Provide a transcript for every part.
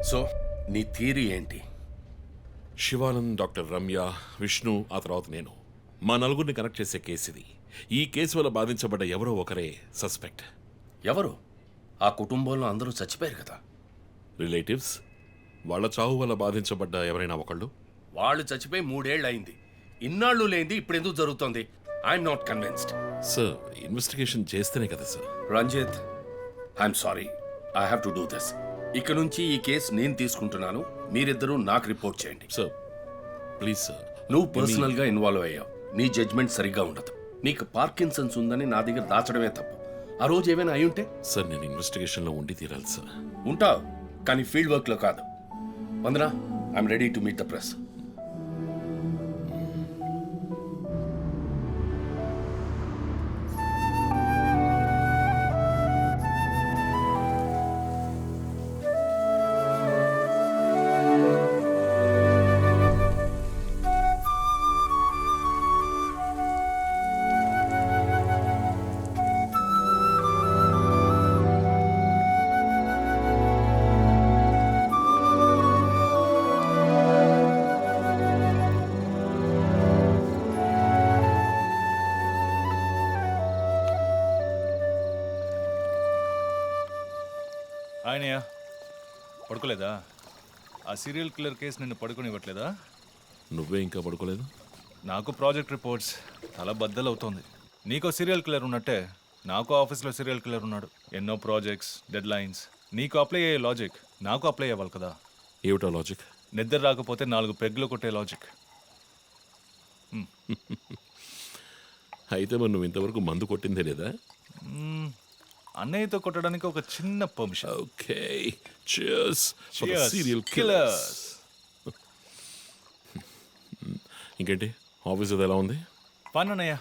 So నీ theory ఏంటి? Shivanand, doctor Ramya, Vishnu, ఆ తర్వాత నేను, మా నలుగురిని కనెక్ట్ చేసే కేసు ఇది. ఈ కేసు వల్ల బాధించబడ్డ ఎవరో ఒకరే సస్పెక్ట్. ఎవరు? ఆ కుటుంబంలో అందరూ చచ్చిపోయారు కదా. రిలేటివ్స్. వాళ్ళ చావు వల్ల బాధించబడ్డ ఎవరైనా ఒకళ్ళు. వాళ్ళు చచ్చిపోయి 3 ఏళ్ళు అయింది. ఇన్నాళ్ళు లేనిది ఇప్పుడు ఎందుకు జరుగుతోంది? I'm not convinced. Sir, investigation చేస్తేనే కదా sir. Ranjith, I'm sorry, I have to do this. ఇక నుంచి ఈ కేసు నేను తీసుకుంటున్నాను. మీరిద్దరూ నాకు రిపోర్ట్ చేయండి. Sir please sir. నువ్వు పర్సనల్ గా ఇన్వాల్వ్ అయ్యావు. నీ జడ్జ్మెంట్ సరిగ్గా ఉండదు. నీకు పార్కిన్సన్స్ ఉందని నా దగ్గర దాచడమే తప్పు. ఆ రోజు ఏమైనా అయి ఉంటే? సార్, నేను ఇన్వెస్టిగేషన్లో ఉండి తీరాలి సార్. ఉంటావు, కానీ ఫీల్డ్ వర్క్ లో కాదు. Vandana, I'm ready to meet the press. ఆయనయ్య పడుకోలేదా? ఆ సీరియల్ కిల్లర్ కేసు నిన్ను పడుకోనివ్వట్లేదా? నువ్వే ఇంకా పడుకోలేదు? నాకు ప్రాజెక్ట్ రిపోర్ట్స్ చాలా బద్దలవుతోంది. నీకో సీరియల్ కిల్లర్ ఉన్నట్టే నాకు ఆఫీస్లో సీరియల్ కిల్లర్ ఉన్నాడు. ఎన్నో ప్రాజెక్ట్స్, డెడ్ లైన్స్. నీకు అప్లై అయ్యే లాజిక్ నాకు అప్లై అవ్వాలి కదా. ఏమిటో లాజిక్? నిద్ర రాకపోతే 4 పెగ్గులు కొట్టే లాజిక్. అయితే మరి నువ్వు ఇంతవరకు మందు కొట్టిందే లేదా? అన్నయ్యతో కొట్టడానికి ఒక చిన్న permission. Okay, cheers for the Cheers, serial killers. killers. ఇంకేంటి, ఆఫీస్ అది ఎలా ఉంది? ఫన్ అన్నయ్య.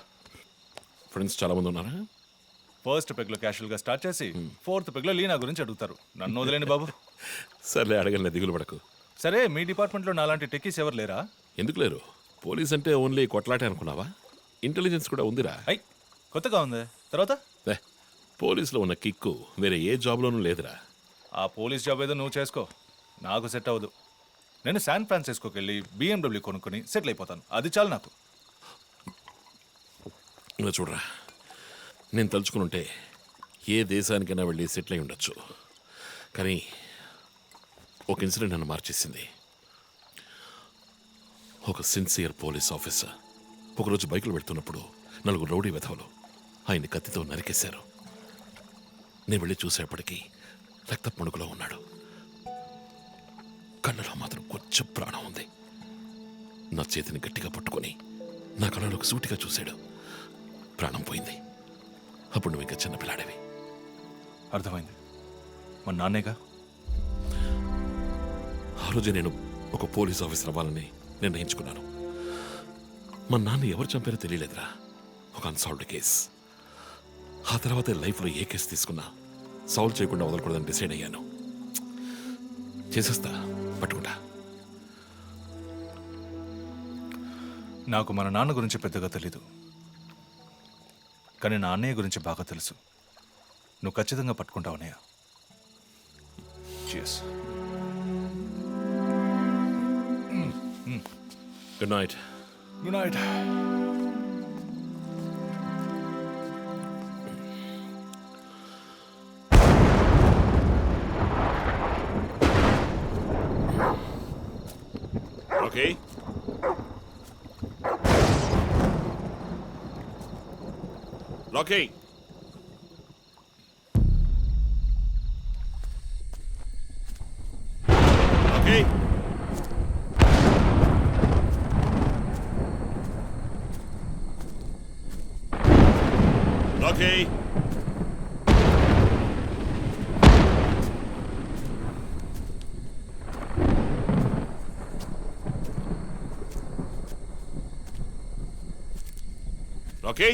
ఫ్రెండ్స్ చాలా మంది ఉన్నారా? ఫస్ట్ పెగ్లో క్యాషువల్గా స్టార్ట్ చేసి 4th పెగ్లో లీనా గురించి అడుగుతారు. నన్ను వదిలేండి బాబు. సర్లే, అడగలే, దిగులు పడకు. సరే, మీ డిపార్ట్మెంట్లో నాలాంటి టెక్కీస్ ఎవరు లేరా? ఎందుకు లేరు? పోలీస్ అంటే ఓన్లీ కొట్లాటే అనుకున్నావా? ఇంటెలిజెన్స్ కూడా ఉందిరా. అయ్, కొత్తగా ఉంది. తర్వాత పోలీసులో ఉన్న కిక్కు వేరే ఏ జాబ్లోనూ లేదురా. ఆ పోలీస్ జాబ్ ఏదో నువ్వు చేసుకో, నాకు సెట్ అవ్వదు. నేను శాన్ ఫ్రాన్సిస్కోకి వెళ్ళి BMW కొనుక్కొని సెటిల్ అయిపోతాను. అది చాలు నాకు. ఇలా చూడరా, నేను తలుచుకుని ఉంటే ఏ దేశానికైనా వెళ్ళి సెటిల్ అయి ఉండొచ్చు. కానీ ఒక ఇన్సిడెంట్ నన్ను మార్చేసింది. ఒక సిన్సియర్ పోలీస్ ఆఫీసర్ ఒకరోజు బైకులు పెడుతున్నప్పుడు 4 రౌడీ వెధవలు ఆయన్ని కత్తితో నరికేశారు. నేను వెళ్ళి చూసేప్పటికీ రక్త పణుకులో ఉన్నాడు. కళ్ళలో మాత్రం కొంచెం ప్రాణం ఉంది. నా చేతిని గట్టిగా పట్టుకొని నా కళ్ళలోకి సూటిగా చూశాడు. ప్రాణం పోయింది. అప్పుడు నువ్వు ఇంకా చిన్నపిల్లాడేవి. అర్థమైంది. మా నాన్నేగా. ఆ రోజే నేను ఒక పోలీస్ ఆఫీసర్ అవ్వాలని నిర్ణయించుకున్నాను. మా నాన్న ఎవరు చంపారో తెలియలేదురా. ఒక అన్సాల్వ్డ్ కేస్. ఆ తర్వాత లైఫ్లో ఏ కేసు తీసుకున్నా సాల్వ్ చేయకుండా వదలకూడదని డిసైడ్ అయ్యాను. చేసేస్తా, పట్టుకుంటా. నాకు మన నాన్న గురించి పెద్దగా తెలీదు, కానీ నా అన్నయ్య గురించి బాగా తెలుసు. నువ్వు ఖచ్చితంగా పట్టుకుంటావు అన్నయ్య. Cheers. Good night. Good night. Okay. Rocky. Okay. Rocky. Rocky?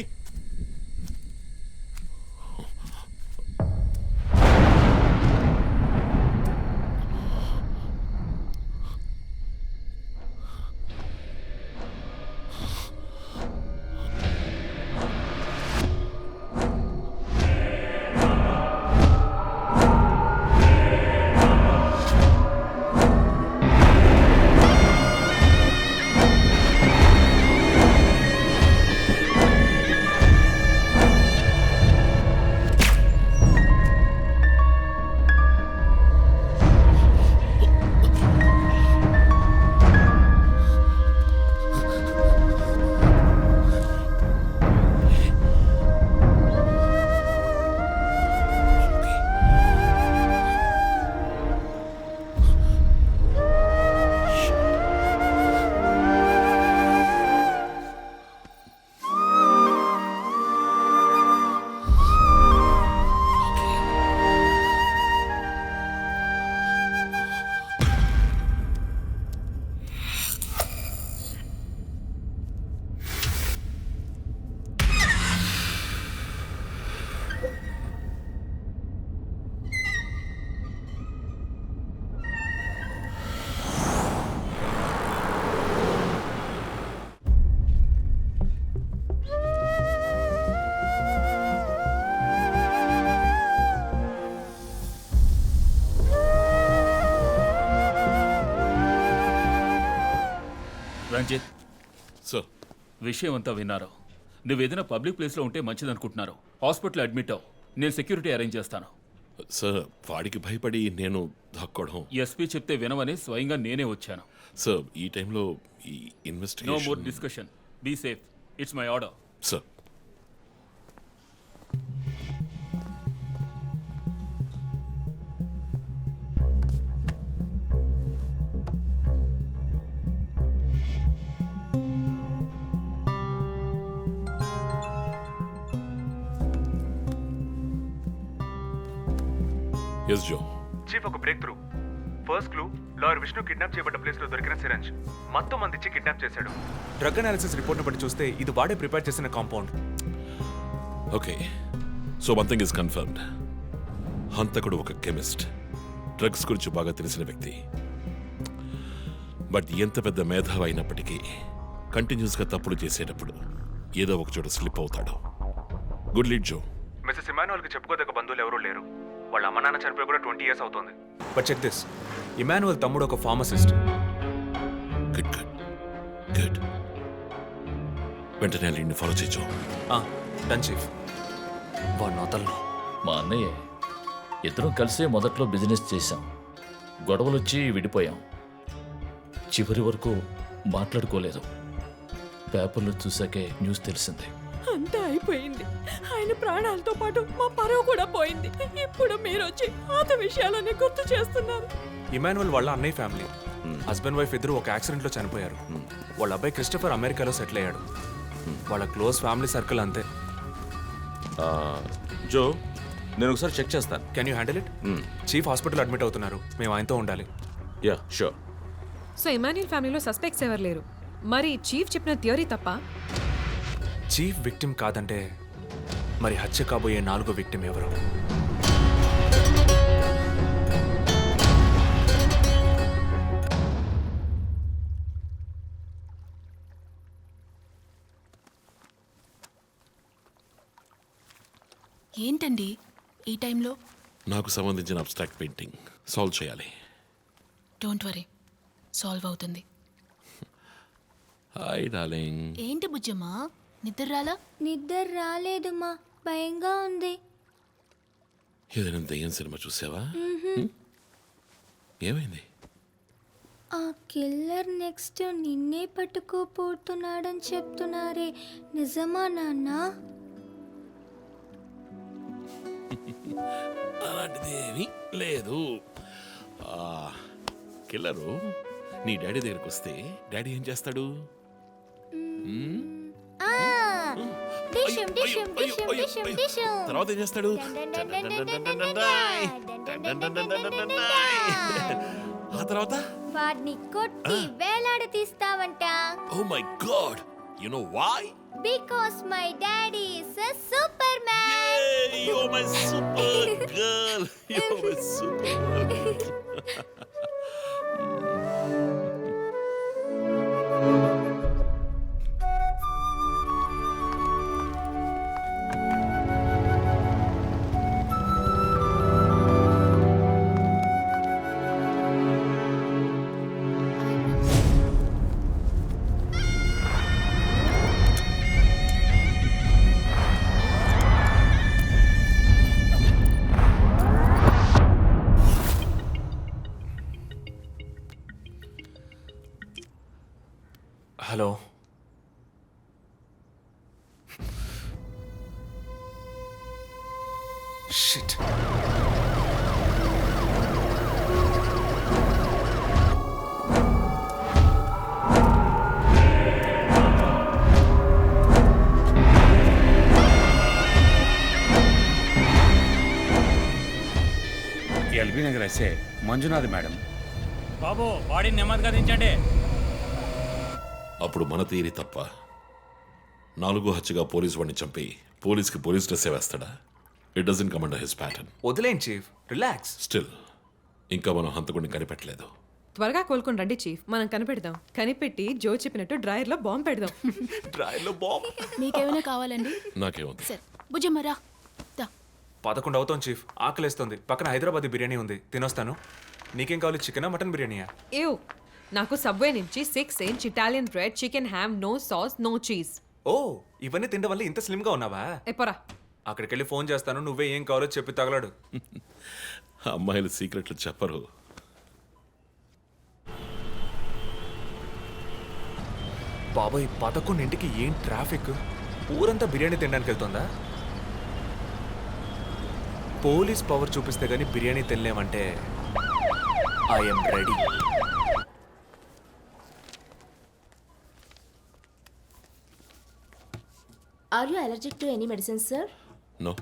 Ranjith, sir విషయం అంతా విన్నారు. నువ్వేదైనా పబ్లిక్ ప్లేస్లో ఉంటే మంచిదనుకుంటున్నారు. హాస్పిటల్ అడ్మిట్ అవ్వు. నేను సెక్యూరిటీ అరేంజ్ చేస్తాను. సార్ వాడికి భయపడి నేను దాక్కోవడం. ఎస్పీ చెప్తే వినవని స్వయంగా నేనే వచ్చాను. సార్ ఈ టైంలో ఈ no more investigation. Discussion. Be safe. It's my order. Sir yes జో. చీఫ్ ఒక break through. First clue lawyer Vishnu kidnap చేయబడ్డ ప్లేస్ లో దొరికిన సిరంజ్ మొత్తం మంది ఇచ్చి కిడ్నాప్ చేశాడు. డ్రగ్ అనాలిసిస్ రిపోర్ట్ బట్టి చూస్తే ఇది వాడే ప్రిపేర్ చేసిన compound. Okay, so one thing is confirmed. హంతకుడు ఒక కెమిస్ట్, డ్రగ్స్ గురించి బాగా తెలిసిన వ్యక్తి. బట్ ఎంత పెద్ద మేధావి అయినప్పటికీ కంటిన్యూస్గా తప్పులు చేసేటప్పుడు ఏదో ఒక చోట స్లిప్ అవుతాడు. గుడ్ లీడ్ జో. మిస్సెస్ ఇమానువల్ కి చెప్పుకోదగ్గ బంధువులు ఎవరూ లేరు. వాళ్ళ అమ్మ నాన్న చనిపోయి కూడా 20 years అవుతుంది. బట్ చెక్ దిస్, ఇమానువల్ తమ్ముడు ఒక ఫార్మసిస్ట్. Good good good. వెంటనే లీడ్ని ఫాలో చేయొచ్చు. Done chief. వాడిని వదలను. మా అన్నయ్య ఇద్దరం కలిసే మొదట్లో బిజినెస్ చేశాం. గొడవలొచ్చి విడిపోయాం. చివరి వరకు మాట్లాడుకోలేదు. పేపర్లో చూసాకే న్యూస్ తెలిసింది. అంతా అయిపోయింది. ఆయన ప్రాణాలతో పాటు మా పరువు కూడా పోయింది. ఇప్పుడు మీరు వచ్చి పాత విషయాలన్నీ గుర్తు చేస్తున్నారు. ఇమానువల్ వాళ్ళ అన్నయ్య ఫ్యామిలీ, హస్బెండ్ వైఫ్ ఇద్దరు ఒక యాక్సిడెంట్ లో చనిపోయారు. వాళ్ళ అబ్బాయి క్రిస్టఫర్ అమెరికాలో సెటిల్ అయ్యాడు. వాళ్ళ క్లోజ్ ఫ్యామిలీ సర్కిల్ అంతే. జో, నేను ఒకసారి చెక్ చేస్తాను. Can you handle it? Chief hospital admit అవుతున్నారు. మేము ఆయనతో ఉండాలి. Yeah sure. సో ఇమాన్యుల్ ఫ్యామిలీలో సస్పెక్ట్స్ ఎవరు లేరు. మరి చీఫ్ చెప్పిన థియరీ తప్ప? చీఫ్ విక్టిమ్ కాదంటే మరి హత్య కాబోయే 4వ విక్టిమ్ ఎవరు? ఏంటండి ఈ టైంలో? నాకు సంబంధించిన అబ్స్ట్రాక్ట్ పెయింటింగ్ సాల్వ్ చేయాలి. డోంట్ వరీ, సాల్వ్ అవుతుంది. Hi darling. ఏంటి బుజ్జమ్మా, నిద్ర రాలా? నిద్ర రాలేదు మా, భయంగా ఉంది. ఏదైనా దయ్యం సినిమా చూసావా? ఏమైంది? ఆ కిల్లర్ నెక్స్ట్ నిన్నే పట్టుకోపోతున్నాడని చెప్తున్నారే, నిజమా నాన్న? అలాంటిదేమీ లేదు. కిల్లరు నీ డాడీ దగ్గరికి వస్తే డాడీ ఏం చేస్తాడు? ఆ, డిషుమ్ డిషుమ్ డిషుమ్ డిషుమ్ డిషుమ్. తర్వాత ఏం చేస్తాడు? ఆ తర్వాత వాడిని కొట్టి వేలాడి తీస్తావంట. Oh my god, you know why? Because my daddy is a super man. You're my super girl. You're my super girl. Hello, shit. LB Nagar SA Manjunath madam. బాబు, బాడీని నెమ్మదిగా దించండి. అప్పుడు మన తీరి తప్ప 4 హత్యగా పోలీసు వాడిని చంపి పోలీస్కి పోలీస్ డ్రెస్ వేస్తాడా? It doesn't come under his pattern. వదిలేండి చీఫ్, రిలాక్స్. స్టిల్ ఇంకా మనం హంతకుడిని కనిపెట్టలేదు. త్వరగా కోలుకొని రండి చీఫ్, మనం కనిపెడదాం. కనిపెట్టి జో చెప్పినట్టు డ్రాయర్లో బాంబు పెడదాం. డ్రాయర్లో బాంబ్. మీకేమైనా కావాలండి? నాకేముంది? సరే బుజ్జమ్మ రా. దా. 11 అవుతాం చీఫ్, ఆకలేస్తుంది. పక్కన హైదరాబాదీ బిర్యానీ ఉంది, తినొస్తాను. నీకేం కావాలి, చికెనా మటన్ బిర్యానీయా? ఏవ్, నాకు సబ్వే నుంచి 6 inch Italian bread, chicken ham, no sauce, no cheese. ఓ ఇవన్నీ తినడం వల్ల ఇంత స్లిమ్గా ఉన్నావా? ఎప్పరా అక్కడికి వెళ్ళి ఫోన్ చేస్తాను, నువ్వే ఏం కావాలో చెప్పి తగలడు. అమ్మాయిలు సీక్రెట్లు చెప్పరు. బాబాయ్ 11ంటికి ఏం ట్రాఫిక్! ఊరంతా బిర్యానీ తినడానికి వెళ్తుందా? పోలీస్ పవర్ చూపిస్తే గానీ బిర్యానీ తినలేమంటే I'm ready. Are you allergic to any medicine sir? No.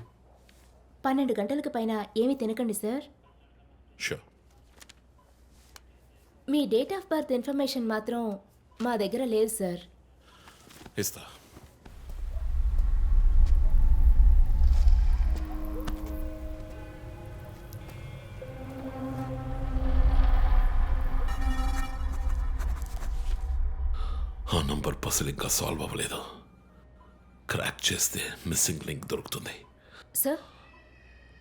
12 గంటలకు పైన ఏమీ తినకండి సార్. షూర్. మీ డేట్ ఆఫ్ బర్త్ ఇన్ఫర్మేషన్ మాత్రం మా దగ్గర లేదు సార్. ఇస్తా. ఆ నంబర్ పసిల్ ఇంకా సాల్వ్ అవ్వలేదు. క్రాక్ చేస్తే మిస్సింగ్ లింక్ దొరుకుతుంది. Sir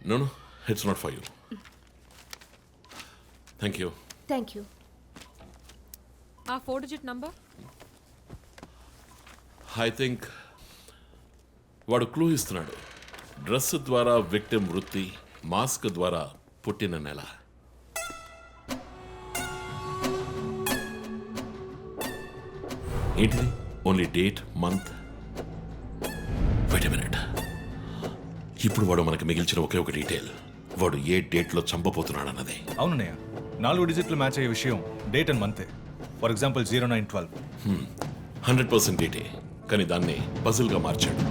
no no, it's not for you. Thank you. Thank you. ఆ 4 డిజిట్ నంబర్. ఐ థింక్ వాడు క్లూ ఇస్తున్నాడు. డ్రెస్ ద్వారా విక్టిమ్ వృత్తి, మాస్క్ ద్వారా పుట్టిన నెల. ఏంటిది? Only date, month. Wait a minute. ఇప్పుడు వాడు మనకి మిగిల్చిన ఒకే ఒక డీటెయిల్, వాడు ఏ డేట్లో చంపబోతున్నాడు అన్నది. అవునన్నయ్య, 4 డిజిట్లు మ్యాచ్ అయ్యే విషయం డేట్ అండ్ మంతే. For example 0912. 100% డేటే, కానీ దాన్ని పజిల్గా మార్చాడు.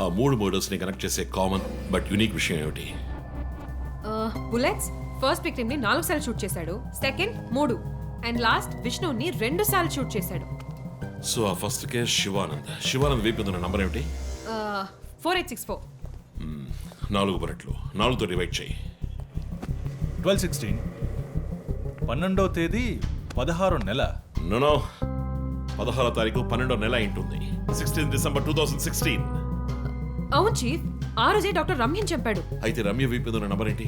ఆ 3 మర్డర్స్ని కనెక్ట్ చేసే కామన్ బట్ యూనిక్ విషయం ఏమిటి? బుల్లెట్స్ ఫస్ట్ విక్టిమ్ ని 4 సార్లు షూట్ చేశాడు, సెకండ్ 3, అండ్ లాస్ట్ విష్ణుని 2 సార్లు షూట్ చేశాడు. సో ఆ ఫస్ట్ కేస్ శివానంద్ వీపు ఉన్న నంబర్ ఏమిటి? 4864. 4 బుల్లెట్లు, 4తో డివైడ్ చేయి. 12/16. 12వ తేదీ 16వ నెల. నో 16వ తారీఖు 12వ నెల ఉంటుంది. 16 డిసెంబర్ 2016. అవును చీఫ్, ఆ రోజే డాక్టర్ రమ్యని చంపాడు. అయితే రమ్య వీపు ఉన్న నంబర్ ఏంటి?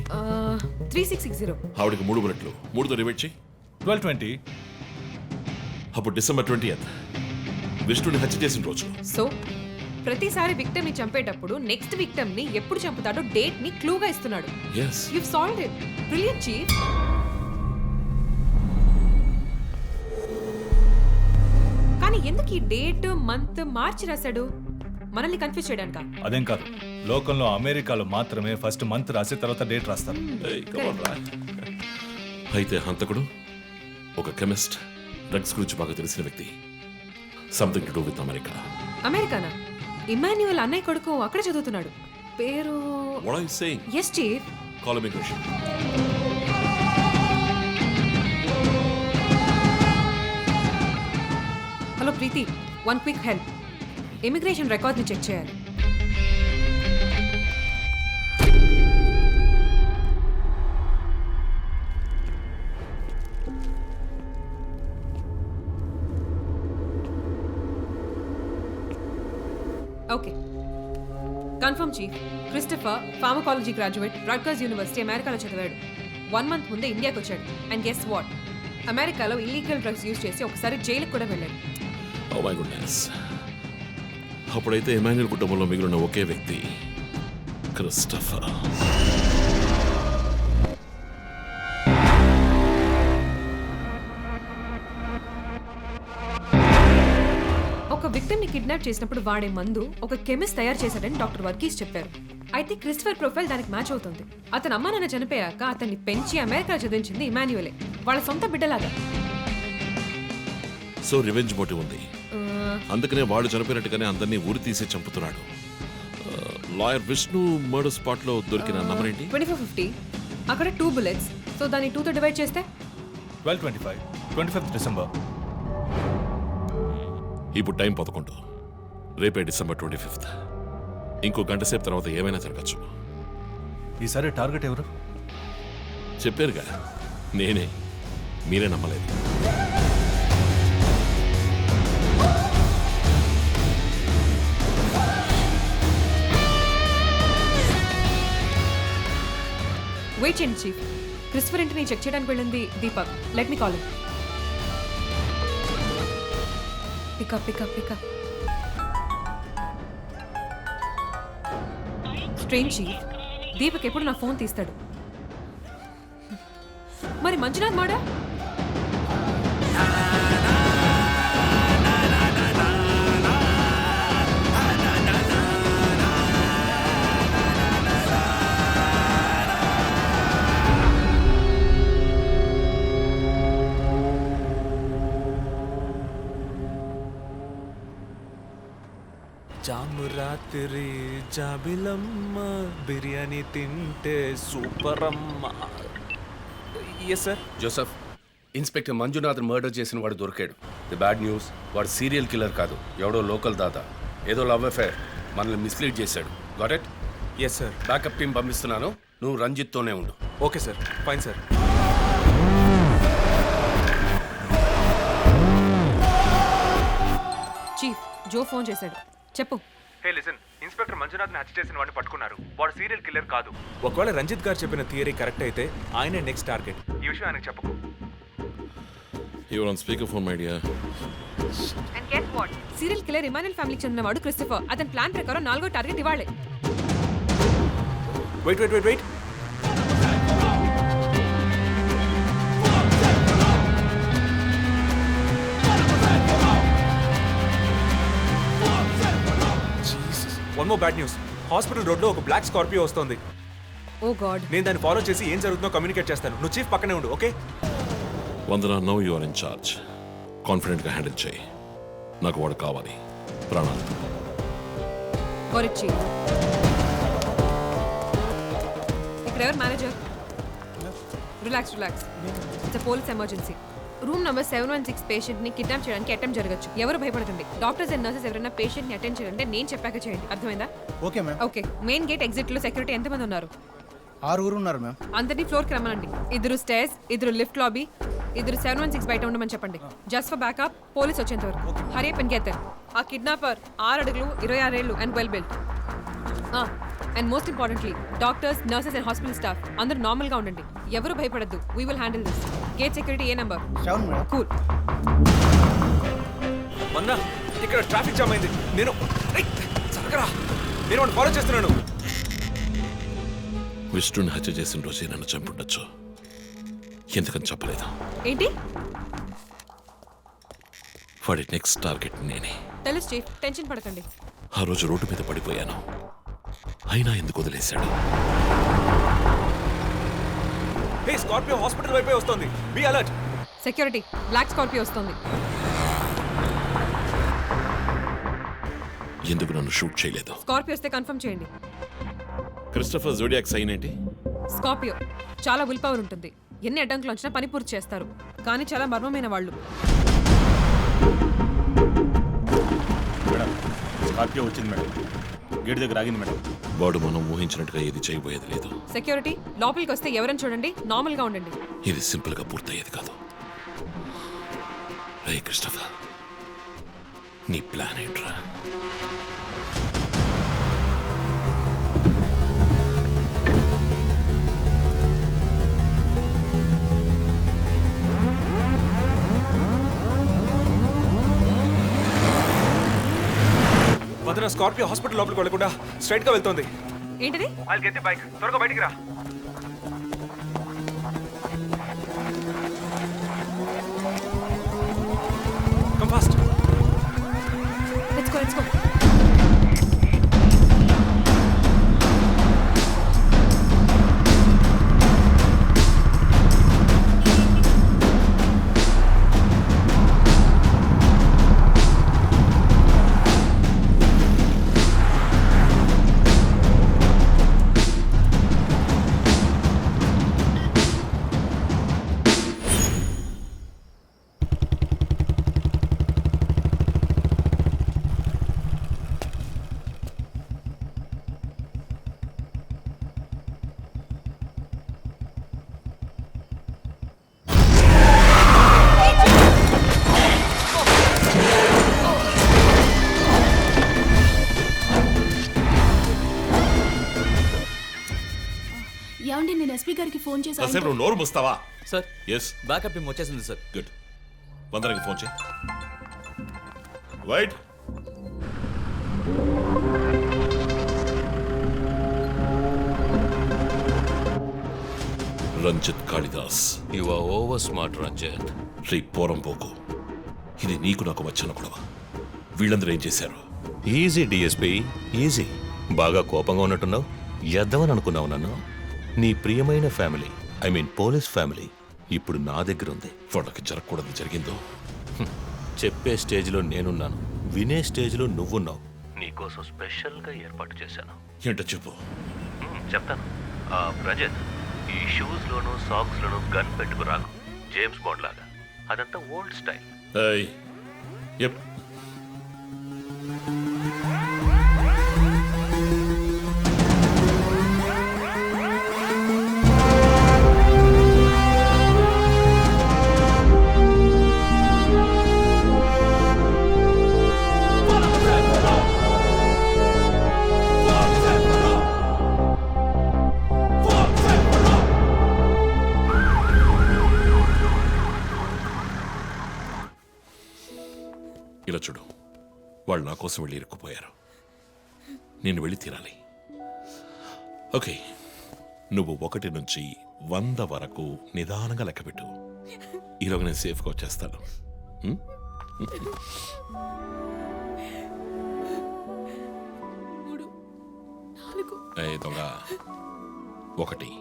3660. ఆవిడకి 3 బుల్లెట్లు, 3తో డివైడ్ చేయి. 12/20. అప్పుడు డిసెంబర్ 20th విష్ణుని హత్య చేసిన రోజు. సో ప్రతిసారి విక్టిమ్ ని చంపేటప్పుడు నెక్స్ట్ విక్టిమ్ ని ఎప్పుడు చంపుతాడో డేట్ ని క్లూగా ఇస్తున్నాడు. Yes. You solved it. Brilliant chief. కానీ ఎందుకు ఈ డేట్, మంత్ మార్చి రాశాడు? మనల్ని కన్ఫ్యూజ్ చేయడానికా? అదేం కాదు, లోకంలో అమెరికాలో మాత్రమే ఫస్ట్ మంత్ రాసి తర్వాత డేట్ రాస్తారు. అయితే హంతకుడు ఒక కెమిస్ట్, డ్రగ్స్ గురించి బాగా తెలిసిన వ్యక్తి. Something to do with America. అమెరికానా? ఇమాన్యుయల్ అన్నయ్య కొడుకు అక్కడ చదువుతున్నాడు. పేరు What are you saying? Yes chief. Call immigration. Hello Preethi, one quick help. Immigration record ని చెక్ చేయాలి. Okay, confirm chief. Christopher pharmacology graduate, Rutgers university, అమెరికాలో చదివాడు. 1 month ముందే ఇండియాకి వచ్చాడు. అండ్ గెస్ వాట్, అమెరికాలో ఇల్లీగల్ డ్రగ్స్ యూజ్ చేసి ఒకసారి జైలుకి కూడా వెళ్ళాడు. Oh my goodness. అప్పుడైతే ఎమాన్యుయల్ కుటుంబంలో మిగిలిన ఒకే వ్యక్తి క్రిస్టఫర్. ఒక విక్టిమ్ ని కిడ్నాప్ చేసినప్పుడు వాడే మందు ఒక కెమిస్ట్ తయారు చేశాడని డాక్టర్ వర్గీస్ చెప్పారు. అయితే క్రిస్టఫర్ ప్రొఫైల్ దానికి మ్యాచ్ అవుతుంది. అతని అమ్మ నాన్న చనిపోయాక అతన్ని పెంచి అమెరికా చదివించింది ఇమాన్యుయలే, వాళ్ళ సొంత బిడ్డలాగా. సో రివెంజ్ మోటివ్ ఉంది. అందుకనే వాడు చనిపోయినట్టుగానే అందరినీ ఊరి తీసి చంపుతున్నాడు. లాయర్ విష్ణు మర్డర్ స్పాట్ లో దొరికిన నంబర్ ఏంటి? 2450. అక్కడ 2 bullets. సో దాన్ని 2తో డివైడ్ చేస్తే 12/25. 25th December. ఇప్పుడు టైం 11. రేపే డిసెంబర్ 25th. ఇంకో గంట సేపు తర్వాత ఏమైనా జరగచ్చు. ఈసారి టార్గెట్ ఎవరు? చెప్పారుగా, నేనే. మీరే నమ్మలేదు. వెయిట్ చేయండి చీఫ్. క్రిస్టఫర్ ఇంటిని చెక్ చేయడానికి వెళ్ళింది Deepak. Let me call. Pick up pick up pick up. Strange chief, Deepak ఎప్పుడు నా ఫోన్ తీస్తాడు. మరి మంజునాథ్ మాడా? జాము రాత్రి జాబిలమ్మ బిర్యానీ తింటే సూపర్ అమ్మ. Yes sir. Joseph, inspector Manjunath murder చేసిన వాడు దొరికాడు. ది బ్యాడ్ న్యూస్, వాడు సీరియల్ కిల్లర్ కాదు, ఎవడో లోకల్ దాత. ఏదో లవ్ అఫైర్, మనల్ని మిస్లీడ్ చేశాడు. Got it? Yes sir. Backup team పంపిస్తున్నాను, నువ్వు రంజిత్తోనే ఉండు. Okay sir, fine sir. Chief, Joe phone చేశాడు. చెప్పు. హే లిసన్, ఇన్స్పెక్టర్ మంజునాథ్ని హత్య చేసిన వాడిని పట్టుకున్నారు. వాడు సీరియల్ కిల్లర్ కాదు. ఒకవేళ రంజిత్ గారు చెప్పిన థియరీ కరెక్ట్ అయితే ఆయనే నెక్స్ట్ టార్గెట్. ఈ విషయం ఆయనకు చెప్పకు. Your on speaker phone my dear. And get what? Serial killer Emmanuel ఫ్యామిలీకి చెందినవాడు క్రిస్టఫర్. అతని ప్లాన్ ప్రకారం 4వ టార్గెట్ ఇవాళే. Wait wait wait wait. One more bad news. Hospital రోడ్లో ఒక బ్లాక్ స్కార్పియో వస్తుంది. Oh God. నేను దాన్ని ఫాలో చేసి ఏం జరుగుతుందో కమ్యూనికేట్ చేస్తాను. నువ్వు చీఫ్ పక్కనే ఉండు, okay? Vandana, no you are in charge. కాన్ఫిడెంట్గా హ్యాండిల్ చేయి. నాకు వాడు కావాలి, ప్రాణాలు. చీఫ్, ఇక్కడ ఎవరు manager? Relax relax. It's police emergency. Room number 716 patient ని కిడ్నాప్ చేయడానికి అటెంప్ట్ జరగచ్చు. ఎవరు భయపడకండి. డాక్టర్స్ అండ్ నర్సెస్ ఎవరైనా పేషెంట్ ని అటెండ్ చేయాలంటే నేను చెప్పాక చేయండి. అర్థమైందా? Okay ma'am. Okay. Main gate exit లో సెక్యూరిటీ ఎంతమంది ఉన్నారు? 6 ఉన్నారు మ్యామ్. అందరినీ ఫ్లోర్ కి రమ్మనండి. 2 స్టేర్స్, 2 లిఫ్ట్ లాబీ, 2 716 బయట ఉండమని చెప్పండి. జస్ట్ ఫర్ బ్యాకప్, పోలీస్ వచ్చేంత వరకు. Hurry up and get there. ఆ కిడ్నాపర్ 6 అడుగులు 26 ఏళ్ళు and well built. And most importantly doctors, nurses and hospital staff అందరూ నార్మల్ గా ఉండండి. ఎవరు భయపడద్దు. We will handle this. Gate security ఏ నంబర్? 7 మేడం. కూల్. మొన్న ఇక్కడ ట్రాఫిక్ జామ్ అయింది. నేను జరగరా, నేను వాడిని ఫాలో చేస్తున్నాను. విష్ణుని హత్య చేసిన రోజే నన్ను చంపుండొచ్చు. ఎందుకని చెప్పలేదు? ఏంటి? వాడి నెక్స్ట్ టార్గెట్ నేనే. తెలుసు చీఫ్, టెన్షన్ పడకండి. ఆ రోజు రోడ్డు మీద పడిపోయాను, అయినా ఎందుకు వదిలేశాడు? హే, స్కార్పియో హాస్పిటల్ వైపే వస్తుంది. Be alert. Security, black Scorpio వస్తుంది. ఎందుకు నన్ను షూట్ చేయలేదు? స్కార్పియో వస్తే కన్ఫర్మ్ చేయండి. క్రిస్టఫర్ జోడియాక్ సైన్ ఏంటి? స్కార్పియో చాలా విల్ పవర్ ఉంటుంది. ఎన్ని అడ్డంకులు వచ్చినా పని పూర్తి చేస్తారు. కానీ చాలా మర్మమైన వాళ్ళు. మేడం, స్కార్పియో వచ్చింది మేడం. గేట్ దగ్గర ఆగింది మేడం. వాడు మనం ఊహించినట్టుగా ఏది చేయబోయేది లేదు. సెక్యూరిటీ, లోపలికి వస్తే ఎవరైనా చూడండి, నార్మల్ గా ఉండండి. ఇది సింపుల్ గా పూర్తయ్యేది కాదు. రే క్రిస్టఫర్, నీ ప్లాన్ ఏంట్రా? వదన, స్కార్పియో హాస్పిటల్ లోపలికి వెళ్ళకుండా స్ట్రైట్ గా వెళ్తోంది. ఏంటిది? I'll get the bike. త్వరగా బయటికి రా. Come fast. Let's go, let's go. SP గారికి ఫోన్ చేసి కాసేపు నువ్వు నోరు మూస్తావా? సార్ ఎస్, బ్యాకప్ టీమ్ వచ్చేసింది సార్. గుడ్. వందనకి ఫోన్ చేయి. Wait, Ranjith Kalidas. You are over smart Ranjith. రీ పోరంపోకు, ఇది నీకు నాకు వచ్చిన గొడవ. వీళ్ళందరూ ఏం చేశారు? Easy DSP, easy. బాగా కోపంగా ఉన్నట్టున్నావు. ఎద్దవని అనుకున్నావు నన్ను. నీ ప్రియమైన family, I mean police family ఇప్పుడు నా దగ్గర ఉంది. వాళ్ళకి జరగకూడదు జరిగిందో. చెప్పే స్టేజ్లో నేనున్నాను, వినే స్టేజ్లో నువ్వున్నావు. నీకోసం స్పెషల్గా ఏర్పాటు చేశాను. ఏంటో చెప్పు. చెప్తాను. రజత్, ఈ షూస్లోను సాక్స్లోను గన్ పెట్టుకు రాకు, జేమ్స్ బాండ్ లాగా. అదంతా ఓల్డ్ స్టైల్. ఏయ్, ఎప్. ఇలా చూడు, వాళ్ళు నా కోసం వెళ్ళి ఇరుక్కుపోయారు. నేను వెళ్ళి తీరాలి. ఓకే, నువ్వు 1 నుంచి 100 వరకు నిదానంగా లెక్కపెట్టు. ఈలోగా నేను సేఫ్గా వచ్చేస్తాను. దొంగ 1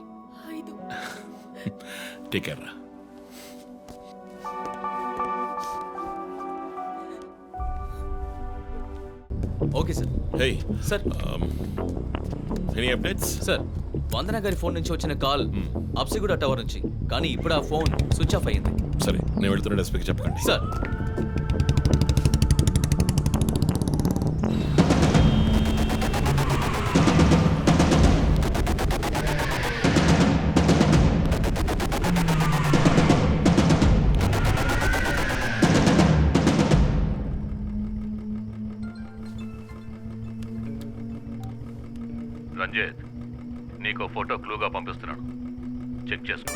టేక్ కేర్ రా. Okay sir. Hey sir. Any updates? Sir, Vandana గారి ఫోన్ నుంచి వచ్చిన కాల్ అప్సిగూడ టవర్ నుంచి, కానీ ఇప్పుడు ఆ ఫోన్ స్విచ్ ఆఫ్ అయ్యింది. సరే, నేను వెళ్తున్న ఎస్పీకి చెప్పకండి. సార్. రంజిత్, నీకో ఫోటో క్లూగా పంపిస్తున్నాను, చెక్ చేసుకో.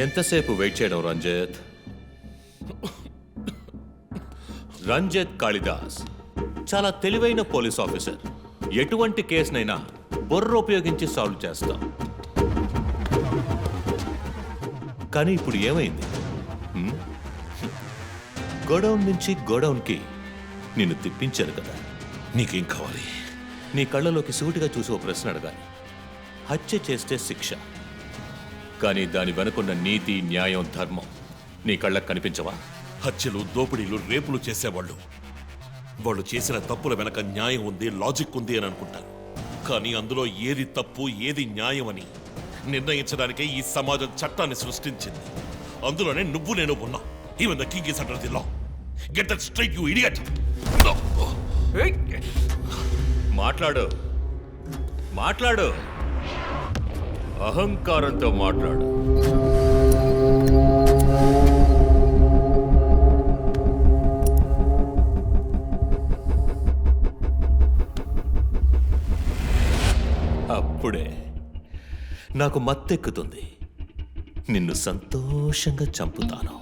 ఎంతసేపు వెయిట్ చేయడం రంజిత్? రంజిత్ కాళిదాస్ చాలా తెలివైన పోలీస్ ఆఫీసర్. ఎటువంటి కేసునైనా బుర్ర ఉపయోగించి సాల్వ్ చేస్తాం. కానీ ఇప్పుడు ఏమైంది? గోడౌన్ నుంచి గోడౌన్కి నిన్ను తిప్పించారు కదా. నీకేం కావాలి? నీ కళ్ళలోకి సూటిగా చూసి ఓ ప్రశ్న అడగాలి. హత్య చేస్తే శిక్ష, కానీ దాని వెనుకున్న నీతి, న్యాయం, ధర్మం నీ కళ్ళకు కనిపించవా? హత్యలు, దోపిడీలు, రేపులు చేసేవాళ్ళు వాళ్ళు చేసిన తప్పుల వెనక న్యాయం ఉంది, లాజిక్ ఉంది అని అనుకుంటారు. కానీ అందులో ఏది తప్పు, ఏది న్యాయం అని నిర్ణయించడానికే ఈ సమాజం చట్టాన్ని సృష్టించింది. అందులోనే నువ్వు నేను ఉన్నా. Even the king is under the law. Get that straight you idiot. మాట్లాడు, మాట్లాడు, అహంకారంతో మాట్లాడు. అప్పుడే నాకు మత్తెక్కుతుంది. నిన్ను సంతోషంగా చంపుతాను.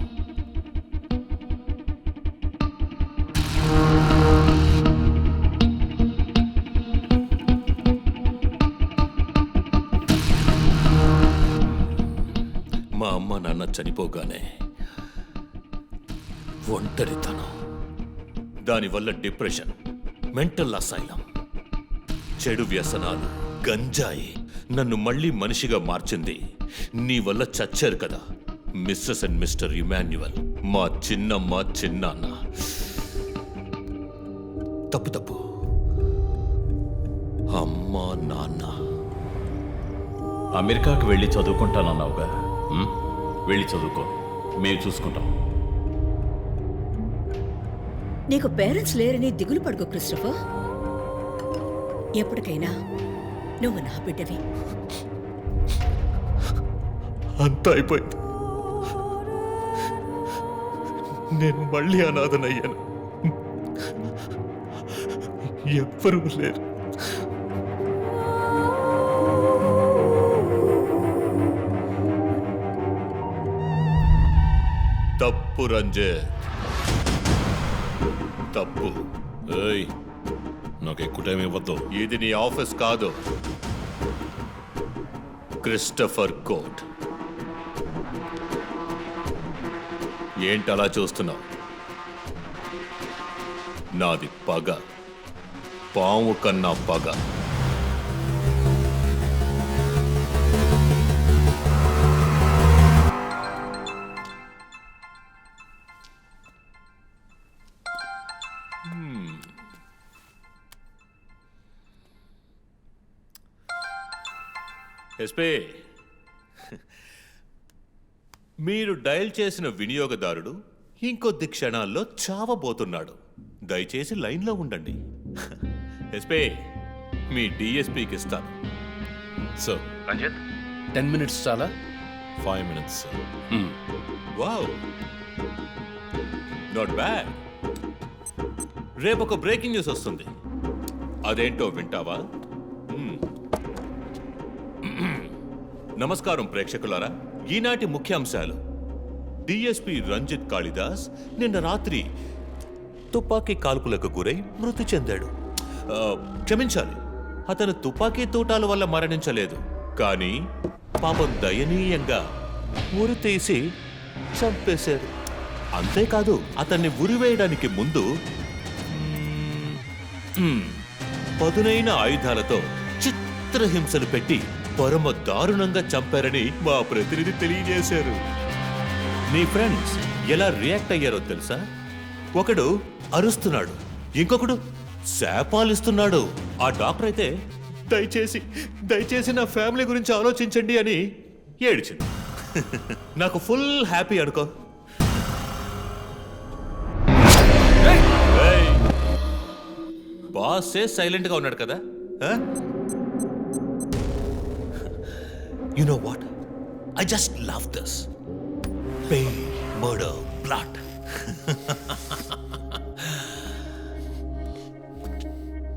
మా అమ్మ నాన్న చనిపోగానే ఒంటరితనం, దానివల్ల డిప్రెషన్, మెంటల్ అసైలం, చెడు వ్యసనాలు, గంజాయి నన్ను మళ్ళీ మనిషిగా మార్చింది. నీ వల్ల చచ్చారు కదా మిస్సెస్ అండ్ మిస్టర్ ఇమాన్యువల్, మా చిన్నమ్మ, చిన్నాన్న. తప్పు తప్పు, అమ్మ, నాన్న. అమెరికాకు వెళ్ళి చదువుకుంటానన్నావుగా, వెళ్ళి చదువుకో, మేము చూసుకుంటాం. నీకు పేరెంట్స్ లేరని దిగులు పడుకో క్రిస్టఫర్. ఎప్పటికైనా నువ్వు నా బిడ్డవి. అంతా అయిపోయింది. నేను మళ్ళీ అనాథనయ్యాను. ఎవ్వరూ లేరు. తప్పు రంజిత్, తప్పు. ఏయ్, నాకు ఎక్కువ టైం ఇవ్వద్దు. ఇది నీ ఆఫీస్ కాదు, క్రిస్టఫర్ కోర్ట్. ఏంటలా చూస్తున్నావు? నాది పగ, పాము కన్నా పగ. ఎస్పీ, మీరు డయల్ చేసిన వినియోగదారుడు ఇంకొద్ది క్షణాల్లో చావబోతున్నాడు. దయచేసి లైన్లో ఉండండి. ఎస్పీ, మీ డిఎస్పీకి ఇస్తాను. సార్, రంజిత్ 10 minutes చాలా? 5 minutes, sir. Wow, not bad. రేపు ఒక బ్రేకింగ్ న్యూస్ వస్తుంది. అదేంటో వింటావా? నమస్కారం ప్రేక్షకులారా. ఈనాటి ముఖ్యాంశాలు: డిఎస్పీ రంజిత్ కాళిదాస్ నిన్న రాత్రి తుపాకీ కాల్పులకు గురై మృతి చెందాడు. క్షమించాలి, అతను తుపాకీ తూటాల వల్ల మరణించలేదు, కానీ పాపం దయనీయంగా ఉరి తీసి చంపేశారు. అంతేకాదు, అతన్ని ఉరివేయడానికి ముందు పదునైన ఆయుధాలతో చిత్రహింసలు పెట్టి పరమ దారుణంగా చంపారని మా ప్రతినిధి తెలియజేశారు. నీ ఫ్రెండ్స్ ఎలా రియాక్ట్ అయ్యారో తెలుసా? ఒకడు అరుస్తున్నాడు, ఇంకొకడు శాపాలిస్తున్నాడు. ఆ డాక్టర్ అయితే దయచేసి నా ఫ్యామిలీ గురించి ఆలోచించండి అని ఏడిచింది. నాకు ఫుల్ హ్యాపీ అనుకో. బాసే సైలెంట్గా ఉన్నాడు కదా. You know what? I just love this. Pain, murder, blood.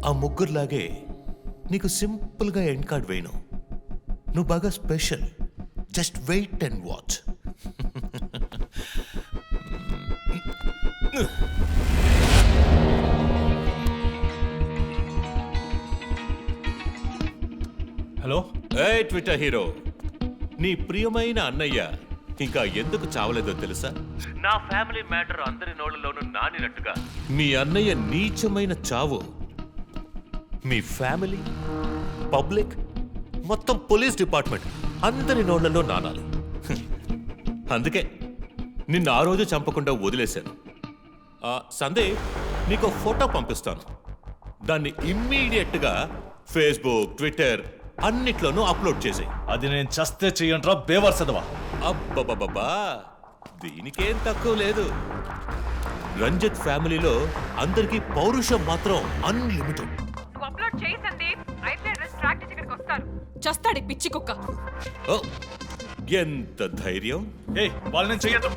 ఆ ముగ్గురులాగే నీకు సింపుల్గా ఎండ్ కార్డ్ వేయను. నువ్వు బాగా special. Just wait and watch. Hello. ఏ ట్విట్టర్ హీరో, నీ ప్రియమైన అన్నయ్య ఇంకా ఎందుకు చావలేదో తెలుసా? నా ఫ్యామిలీ మ్యాటర్ అందరి నోళ్లలోనూ నానినట్టుగా మీ అన్నయ్య నీచమైన చావు మీ ఫ్యామిలీ, పబ్లిక్, మొత్తం పోలీస్ డిపార్ట్మెంట్ అందరి నోళ్లలో నానాలి. అందుకే నిన్ను ఆ రోజు చంపకుండా వదిలేశాను. సందీప్, నీకు ఫోటో పంపిస్తాను. దాన్ని ఇమ్మీడియట్గా ఫేస్బుక్, ట్విట్టర్ అన్నిట్లోనూ అప్లోడ్ చేసేయి. అది నేను చస్తే చెయ్యంట్రా బేవర్సదవా. అబ్బబ్బబ్బా, దీనికేం తక్కువ లేదు. రంజిత్ ఫ్యామిలీలో అందరికీ పౌరుషం మాత్రం అన్లిమిటెడ్. నువ్వు అప్లోడ్ చేయి సందీప్. అయితే డ్రెస్ ట్రాక్ చేసి ఇక్కడికి వస్తారు. చస్తాడి పిచ్చి కుక్క. ఓ, ఎంత ధైర్యం! ఏ వాళ్ళు నేను చెయ్యదు.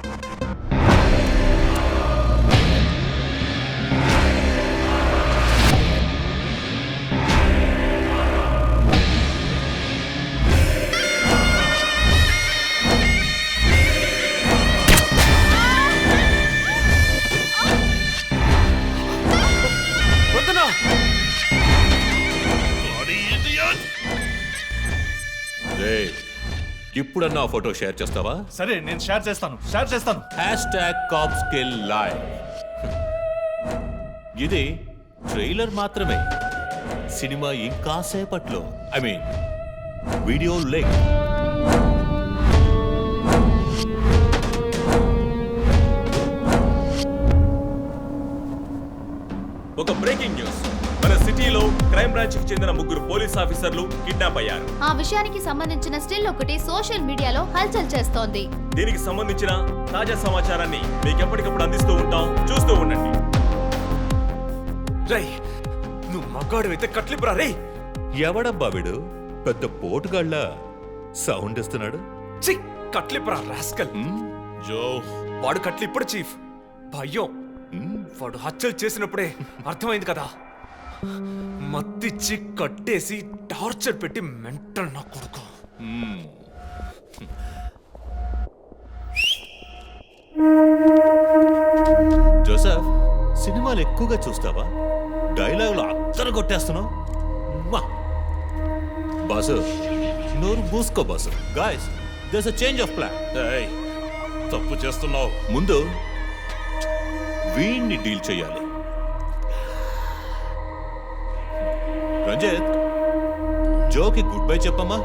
ఇప్పుడన్నా ఆ ఫోటో షేర్ చేస్తావా? సరే, నేను షేర్ చేస్తాను. #CopsKillLive. ఇది ట్రైలర్ మాత్రమే. సినిమా ఇంకా సేపట్లో, ఐ మీన్ వీడియో లింక్. ఒక బ్రేకింగ్ న్యూస్. మన సిటీలో క్రైమ్ బ్రాంచ్ కి చెందిన 3 పోలీస్ ఆఫీసర్లు కిడ్నాప్ అయ్యారు. ఆ విషయానికి సంబంధించిన స్టిల్ ఒకటి సోషల్ మీడియాలో హల్చల్ చేస్తోంది. దీనికి సంబంధించిన తాజా సమాచారాన్ని మీకు ఎప్పటికప్పుడు అందిస్తూ ఉంటాం, చూస్తూ ఉండండి. రై, నువ్వు మగాడు అయితే కట్లిపురా. రే, ఎవడబ్బా వీడు? పెద్ద పోటుగాళ్ళ సౌండ్ ఇస్తున్నాడు. చి, కట్లిపురా రాస్కల్. జో, వాడు కట్లిప్పుడు చీఫ్. భయం. వాడు హత్యలు చేసినప్పుడే అర్థమైంది కదా. మత్తిచ్చి కట్టేసి టార్చర్ పెట్టి మెంటల్ నా కొడుకు. జోసెఫ్, సినిమాలు ఎక్కువగా చూస్తావా? డైలాగులు అత్తరు కొట్టేస్తున్నావు. బాసు, నోరు మూసుకో boss. Guys, there's a change of plan. తప్పు చేస్తున్నావు. ముందు వీణ్ణి డీల్ చేయాలి. రంజిత్, జోకి గుడ్ బై చెప్పమ్మా.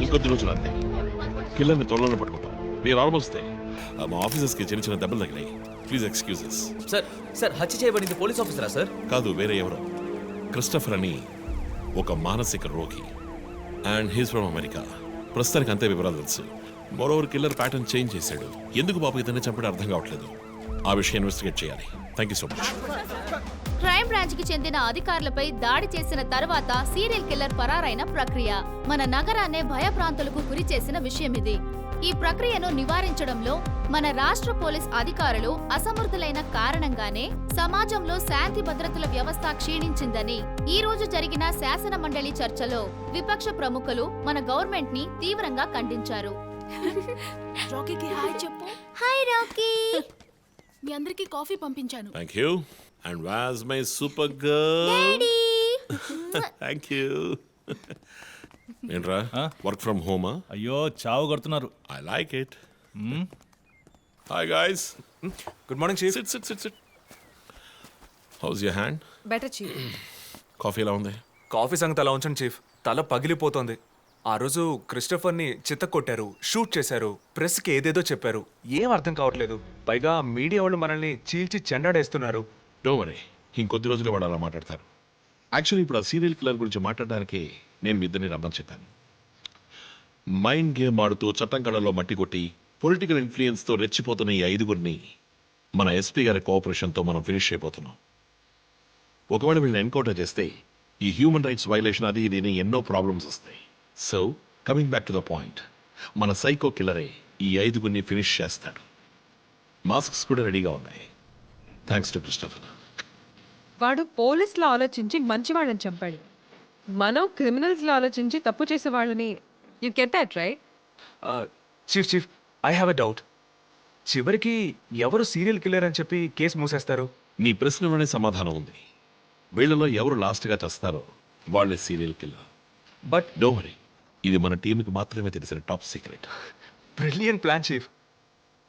ఇంకొద్ది రోజులు అంతే కిల్లర్ని త్వరలోనే పట్టుకుంటాం మీరు ఆల్మోస్ట్ మా ఆఫీసర్స్కి చిన్న చిన్న దెబ్బలు తగిలాయి ప్లీజ్ ఎక్స్క్యూజెస్. సార్ సార్ హత్య చేయబడింది పోలీస్ ఆఫీసరా సార్? కాదు, వేరే ఎవరో. క్రిస్టఫర్ అని ఒక మానసిక రోగి అండ్ హీస్ ఫ్రమ్ అమెరికా. ప్రస్తుతానికి అంతే వివరాలు తెలుసు. మరోవర్ కిల్లర్ ప్యాటర్న్ చేంజ్ చేశాడు. ఎందుకు బాబు ఇతన్ని చంపడం అర్థం కావట్లేదు. ఆ విషయం ఇన్వెస్టిగేట్ చేయాలి. Thank you so much. Crime branch కి చెందిన అధికారులపై దాడి చేసిన తర్వాత సీరియల్ కిల్లర్ పరారైన ప్రక్రియ మన నగరాన్నే భయభ్రాంతులకు గురి చేసిన విషయం ఇది. ఈ ప్రక్రియను నివారించడంలో మన రాష్ట్ర పోలీస్ అధికారులు అసమర్థులైన కారణంగానే సమాజంలో శాంతి భద్రతల వ్యవస్థ క్షీణించిందని ఈ రోజు జరిగిన శాసన మండలి చర్చలో విపక్ష ప్రముఖులు మన గవర్నమెంట్ ని తీవ్రంగా ఖండించారు. రాకీకి హాయ్ చెప్పు. Hi Rocky. మీ అందరికి కాఫీ పంపించాను. Thank you. And was my super girl. Thank you. ఏంట్రా వర్క్ ఫ్రమ్ హోమా? అయ్యో చావు కొడుతున్నారు. I like it. Hi guys. Good morning chief. Sit sit sit sit. How's your hand? Better chief. Coffee ఎలా ఉంది? కాఫీ సంగతి అలా ఉంచండి చీఫ్. తల పగిలిపోతోంది. ఆ రోజు క్రిస్టఫర్ని చిత్తకొట్టారు, షూట్ చేశారు, ప్రెస్కి ఏదేదో చెప్పారు. ఏం అర్థం కావట్లేదు. పైగా మీడియా వాళ్ళు మనల్ని చీల్చి చెండాడేస్తున్నారు. డోంట్ వరీ, ఇంకొద్ది రోజులు వాడు అలా మాట్లాడతారు. యాక్చువల్లీ ఇప్పుడు ఆ సీరియల్ కిల్లర్ గురించి మాట్లాడడానికి నేను మీ ఇద్దరిని రమ్మని చెప్పాను. మైండ్ గేమ్ ఆడుతూ చట్టం కళలో మట్టి కొట్టి పొలిటికల్ ఇన్ఫ్లుయెన్స్తో రెచ్చిపోతున్న ఈ 5గురిని మన ఎస్పీ గారి కోఆపరేషన్తో మనం ఫినిష్ అయిపోతున్నాం. ఒకవేళ వీళ్ళని ఎన్కౌంటర్ చేస్తే ఈ హ్యూమన్ రైట్స్ వైలేషన్ అది ఇది ఎన్నో ప్రాబ్లమ్స్ వస్తాయి. So coming back to the point, మన సైకో కిల్లరే ఈ 5గురిని ఫినిష్ చేస్తాడు. మాస్క్స్ కూడా రెడీగా ఉన్నాయి. Thanks to Christopher. వాడు పోలీసులో ఆలోచించి మంచివాళ్ళని చంపాడు. మనం క్రిమినల్స్లో ఆలోచించి తప్పు చేసే వాళ్ళని. You get that right? Chief I have a doubt. చివరికి ఎవరు సీరియల్ కిల్లర్ అని చెప్పి కేసు మూసేస్తారు? నీ ప్రశ్నలోనే సమాధానం ఉంది. వీళ్ళలో ఎవరు లాస్ట్గా చేస్తారో వాళ్ళే serial killer. But don't worry, ఇది మన టీంకి మాత్రమే తెలిసిన top secret. Brilliant plan chief.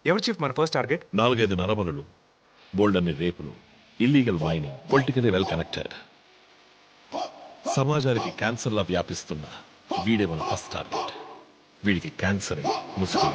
ఎవరు చీఫ్ మన ఫస్ట్ టార్గెట్? 4-5 నరబలులు, బోల్డన్ని రేపులు, illegal mining, politically well connected, సమాజానికి క్యాన్సర్లా వ్యాపిస్తున్న వీడే మన ఫస్ట్ టార్గెట్. వీడికి క్యాన్సర్ ముసుగు.